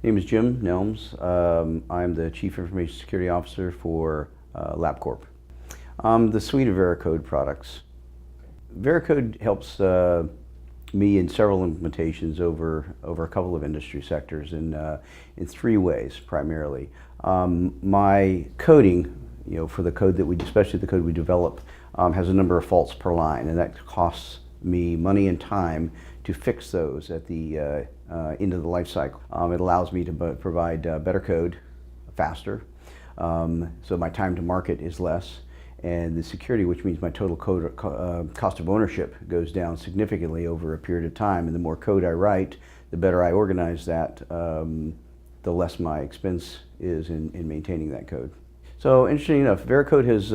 Name is Jim Nelms. I'm the Chief Information Security Officer for LabCorp. The suite of Veracode products. Veracode helps me in several implementations over a couple of industry sectors in three ways primarily. My coding, for the code that especially the code we develop, has a number of faults per line, and that costs me money and time to fix those at the end of the life cycle. It allows me to provide better code faster, so my time to market is less, and the security, which means my total cost of ownership, goes down significantly over a period of time. And the more code I write, the better I organize that, the less my expense is in maintaining that code. So interesting enough, Veracode has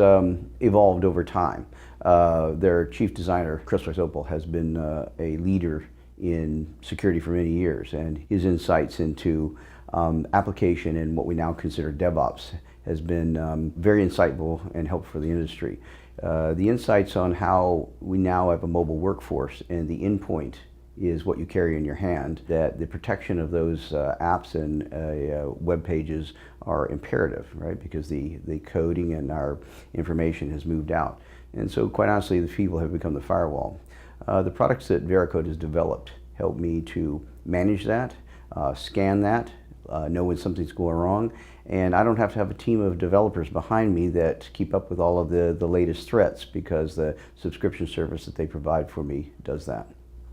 evolved over time. Their chief designer, Chris has been a leader in security for many years, and his insights into application and what we now consider DevOps has been very insightful and helpful for the industry. The insights on how we now have a mobile workforce and the endpoint is what you carry in your hand, that the protection of those apps and web pages are imperative, right? Because the coding and our information has moved out. And so quite honestly, the people have become the firewall. The products that Veracode has developed help me to manage that, scan that, know when something's going wrong, and I don't have to have a team of developers behind me that keep up with all of the latest threats, because the subscription service that they provide for me does that.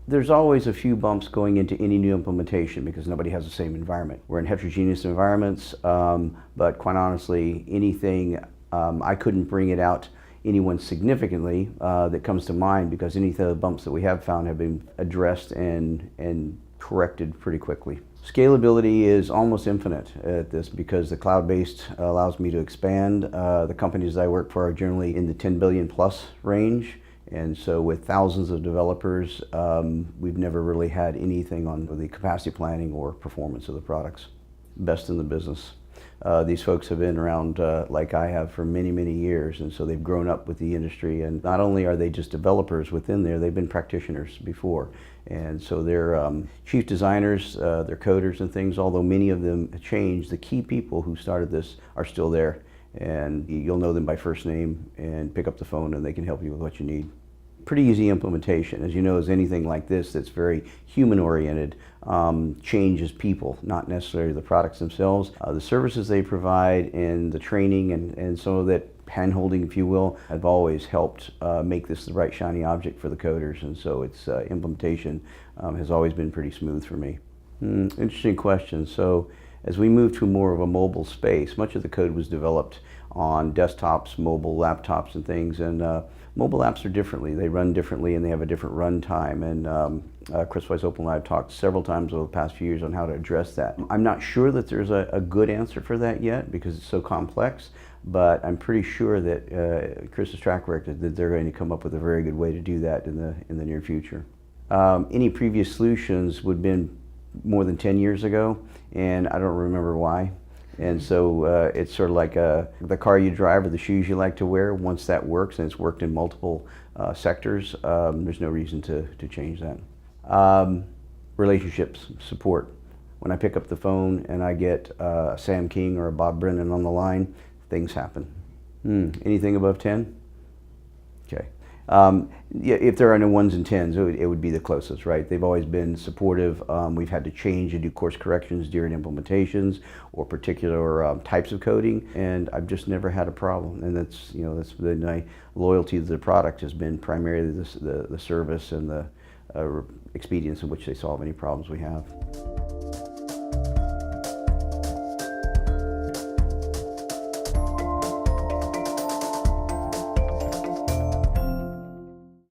There's always a few bumps going into any new implementation because nobody has the same environment. We're in heterogeneous environments, but quite honestly, anything, I couldn't bring it out anyone significantly that comes to mind, because any of the bumps that we have found have been addressed and corrected pretty quickly. Scalability is almost infinite at this, because the cloud-based allows me to expand. The companies I work for are generally in the 10 billion plus range, and so with thousands of developers, we've never really had anything on the capacity planning or performance of the products. Best in the business. These folks have been around like I have for many, many years, and so they've grown up with the industry, and not only are they just developers within there, they've been practitioners before. And so they're chief designers, they're coders and things, although many of them changed. The key people who started this are still there, and you'll know them by first name and pick up the phone and they can help you with what you need. Pretty easy implementation. As you know, as anything like this that's very human-oriented, changes people, not necessarily the products themselves. The services they provide and the training and some of that hand-holding, if you will, have always helped make this the right shiny object for the coders, and so its implementation has always been pretty smooth for me. Interesting question. So as we move to more of a mobile space, much of the code was developed on desktops, mobile laptops and things, and mobile apps are differently. They run differently and they have a different run time, and Chris and I have talked several times over the past few years on how to address that. I'm not sure that there's a good answer for that yet because it's so complex, but I'm pretty sure that Chris's track record that they're going to come up with a very good way to do that in the near future. Any previous solutions would have been more than 10 years ago, and I don't remember why. And so it's sort of like the car you drive or the shoes you like to wear. Once that works, and it's worked in multiple sectors, there's no reason to change that. Relationships, support. When I pick up the phone and I get a Sam King or a Bob Brennan on the line, things happen. Anything above 10? Okay. Yeah, if there are no ones and tens, it would be the closest, right? They've always been supportive. We've had to change and do course corrections during implementations or particular types of coding, and I've just never had a problem. And that's been my loyalty to the product has been primarily the service and the expedience in which they solve any problems we have.